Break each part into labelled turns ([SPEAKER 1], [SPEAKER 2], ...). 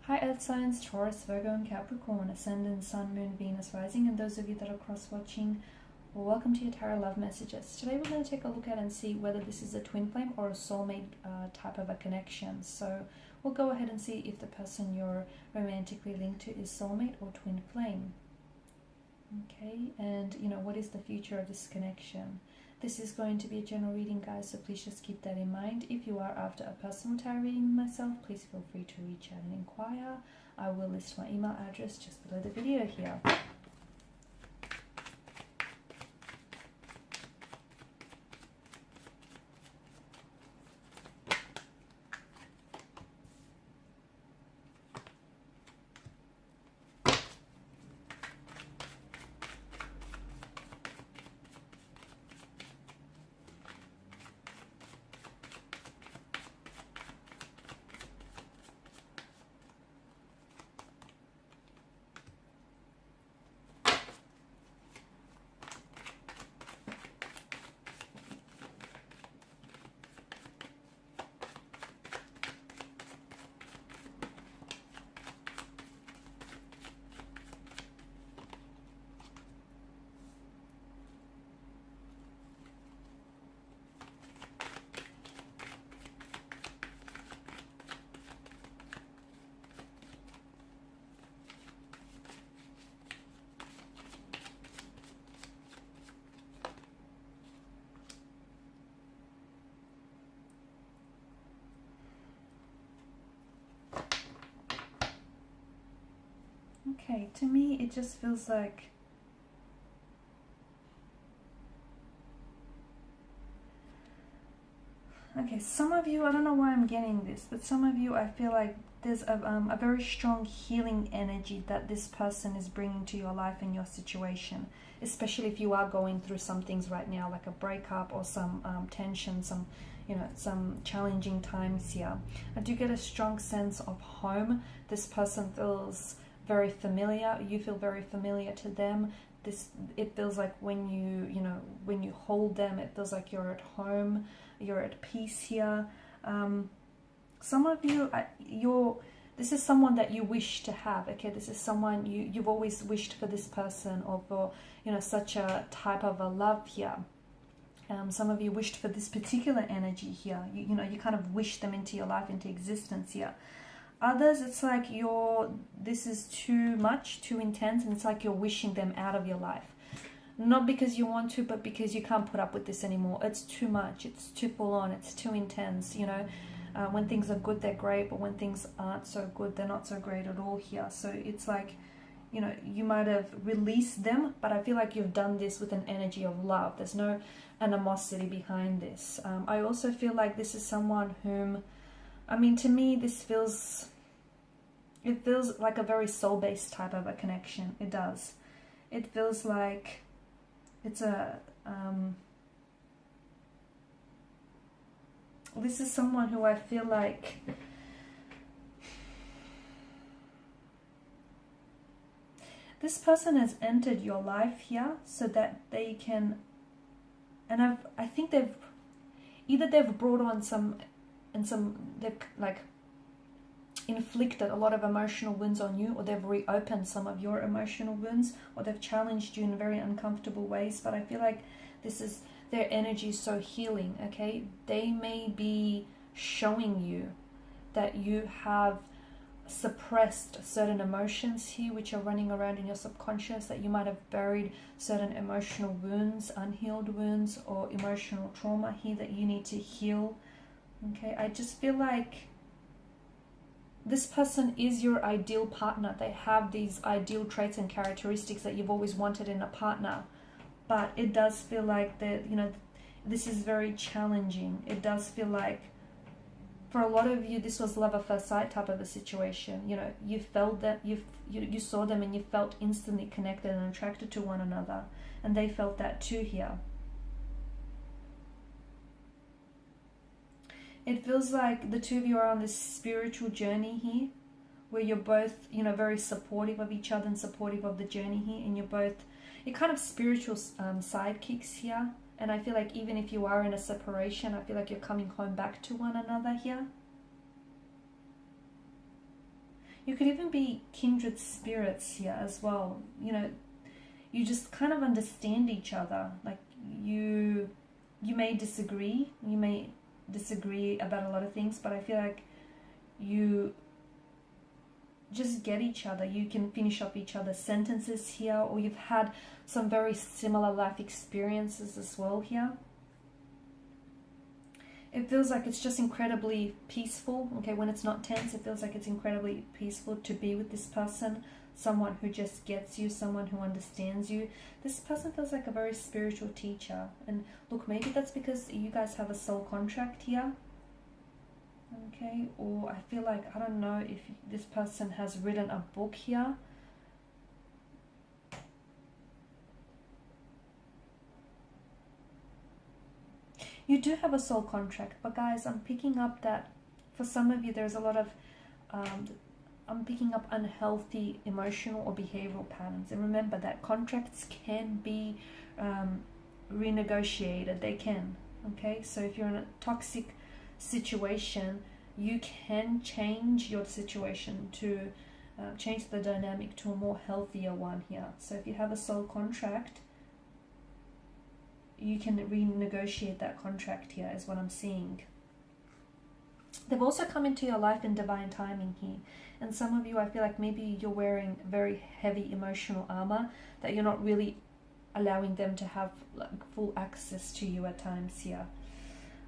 [SPEAKER 1] Hi Earth signs, Taurus, Virgo and Capricorn, Ascendant, Sun, Moon, Venus, Rising, and those of you that are cross-watching, welcome to your Tarot Love Messages. Today we're going to take a look at and see whether this is a twin flame or a soulmate type of a connection. So we'll go ahead and see if the person you're romantically linked to is soulmate or twin flame. Okay, and what is the future of this connection? This is going to be a general reading, guys, so please just keep that in mind. If you are after a personal tarot reading with myself, please feel free to reach out and inquire. I will list my email address just below the video here. Okay, to me it just feels like some of you, I don't know why I'm getting this, but some of you, I feel like there's a very strong healing energy that this person is bringing to your life and your situation, especially if you are going through some things right now, like a breakup or some tension, some challenging times here. I do get a strong sense of home. This person feels very familiar. You feel very familiar to them. It feels like when you hold them, it feels like you're at home, you're at peace here. Some of you, this is someone that you wish to have. Okay, this is someone you've always wished for this person, or for such a type of a love here. Some of you wished for this particular energy here. You kind of wish them into your life, into existence here. Others, it's like this is too much, too intense, and it's like you're wishing them out of your life. Not because you want to, but because you can't put up with this anymore. It's too much, it's too full on, it's too intense, When things are good, they're great, but when things aren't so good, they're not so great at all here. So it's like, you might have released them, but I feel like you've done this with an energy of love. There's no animosity behind this. I also feel like this is someone whom, to me, it feels like a very soul-based type of a connection. It does. It feels like it's this is someone who I feel like this person has entered your life here so that they can, and I think they've brought on they've like inflicted a lot of emotional wounds on you, or they've reopened some of your emotional wounds, or they've challenged you in very uncomfortable ways. But I feel like their energy is so healing. Okay, they may be showing you that you have suppressed certain emotions here which are running around in your subconscious, that you might have buried certain emotional wounds, unhealed wounds, or emotional trauma here that you need to heal. Okay, I just feel like this person is your ideal partner. They have these ideal traits and characteristics that you've always wanted in a partner. But it does feel like that, this is very challenging. It does feel like, for a lot of you, this was love at first sight type of a situation. You felt that, you saw them and you felt instantly connected and attracted to one another. And they felt that too here. It feels like the two of you are on this spiritual journey here, where you're both, very supportive of each other and supportive of the journey here, and you're kind of spiritual sidekicks here. And I feel like even if you are in a separation, I feel like you're coming home back to one another here. You could even be kindred spirits here as well. You know, you just kind of understand each other. Like you may disagree. You may disagree about a lot of things, but I feel like you just get each other. You can finish up each other's sentences here, or you've had some very similar life experiences as well here. It feels like it's just incredibly peaceful. Okay, when it's not tense, it feels like it's incredibly peaceful to be with this person. Someone who just gets you, someone who understands you. This person feels like a very spiritual teacher. And look, maybe that's because you guys have a soul contract here. Okay, or I feel like, I don't know if this person has written a book here. You do have a soul contract, but guys, I'm picking up that for some of you there's a lot of I'm picking up unhealthy emotional or behavioral patterns. And remember that contracts can be renegotiated. They can. Okay, so if you're in a toxic situation, you can change your situation to change the dynamic to a more healthier one here. So if you have a soul contract, you can renegotiate that contract here, is what I'm seeing. They've also come into your life in divine timing here. And some of you, I feel like maybe you're wearing very heavy emotional armor that you're not really allowing them to have like full access to you at times here.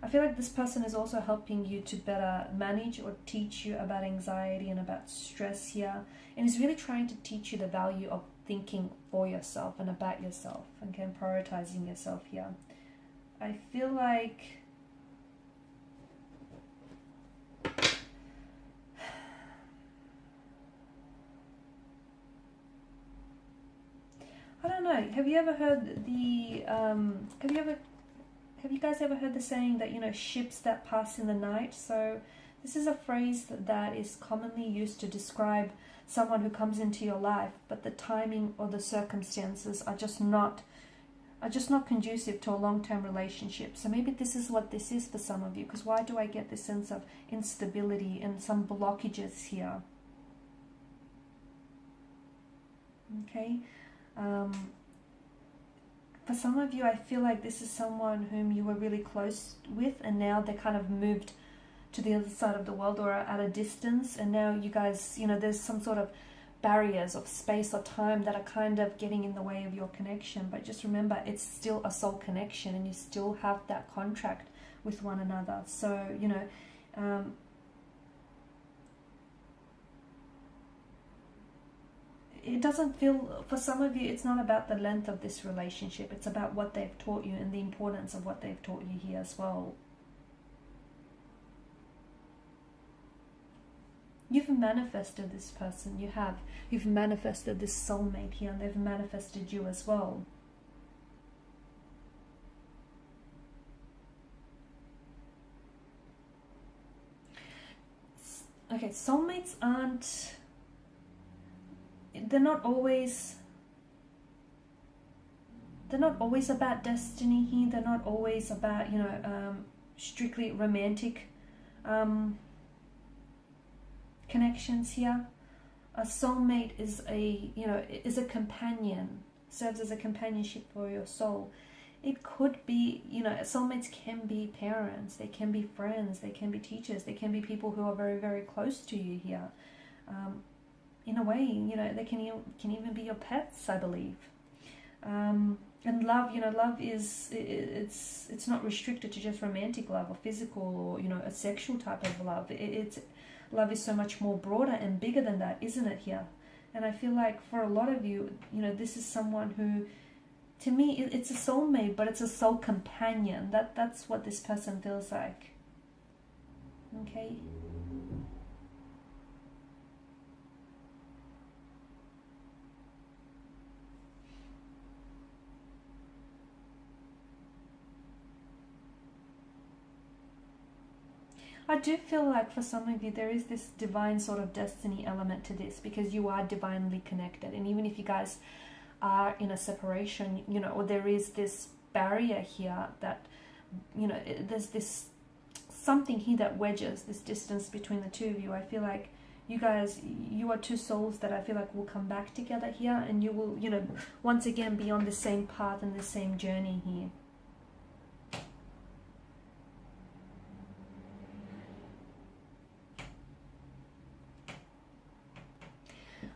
[SPEAKER 1] I feel like this person is also helping you to better manage or teach you about anxiety and about stress here. And is really trying to teach you the value of thinking for yourself and about yourself, okay, and prioritizing yourself here. I feel like I don't know, have you ever heard the have you guys ever heard the saying that, you know, ships that pass in the night? So this is a phrase that is commonly used to describe someone who comes into your life, but the timing or the circumstances are just not conducive to a long-term relationship. So maybe this is what this is for some of you, because why do I get this sense of instability and some blockages here? Okay. For some of you, I feel like this is someone whom you were really close with, and now they kind of moved to the other side of the world or are at a distance, and now you guys, you know, there's some sort of barriers of space or time that are kind of getting in the way of your connection. But just remember, it's still a soul connection, and you still have that contract with one another. So, you know, it doesn't feel, for some of you, it's not about the length of this relationship. It's about what they've taught you and the importance of what they've taught you here as well. You've manifested this person. You have. You've manifested this soulmate here, and they've manifested you as well. Okay, soulmates aren't... They're not always about destiny here. They're not always about, you know, strictly romantic connections here. A soulmate is a companion, serves as a companionship for your soul. It could be, you know, soulmates can be parents, they can be friends, they can be teachers, they can be people who are very, very close to you here. In a way, you know, they can even be your pets, I believe. And love, you know, love is, it's not restricted to just romantic love or physical or, you know, a sexual type of love. Love is so much more broader and bigger than that, isn't it here? And I feel like for a lot of you, you know, this is someone who, to me, it's a soulmate, but it's a soul companion. That's what this person feels like. Okay? I do feel like for some of you there is this divine sort of destiny element to this, because you are divinely connected. And even if you guys are in a separation, you know, or there is this barrier here that, you know, there's this something here that wedges this distance between the two of you. I feel like you are two souls that I feel like will come back together here, and you will, you know, once again be on the same path and the same journey here.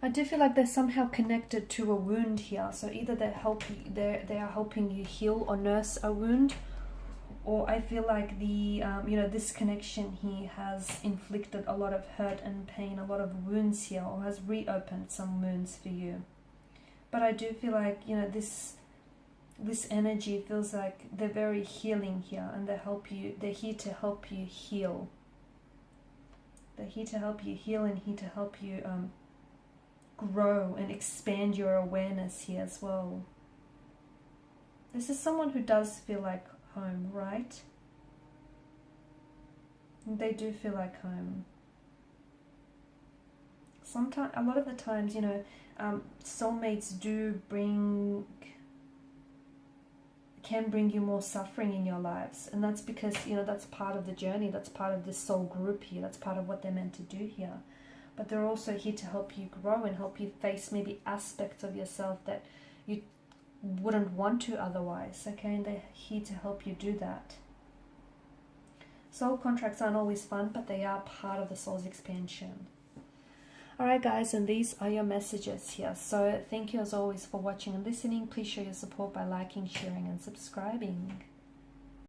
[SPEAKER 1] I do feel like they're somehow connected to a wound here. So either they are helping you heal or nurse a wound, or I feel like the you know, this connection here has inflicted a lot of hurt and pain, a lot of wounds here, or has reopened some wounds for you. But I do feel like, you know, this energy feels like they're very healing here, and they're here to help you heal. They're here to help you heal, and here to help you grow and expand your awareness here as well. This is someone who does feel like home, right? They do feel like home. Sometimes, a lot of the times, you know, soulmates can bring you more suffering in your lives, and that's because, you know, that's part of the journey, that's part of this soul group here, that's part of what they're meant to do here. But they're also here to help you grow and help you face maybe aspects of yourself that you wouldn't want to otherwise, okay? And they're here to help you do that. Soul contracts aren't always fun, but they are part of the soul's expansion. Alright guys, and these are your messages here. So thank you as always for watching and listening. Please show your support by liking, sharing and subscribing.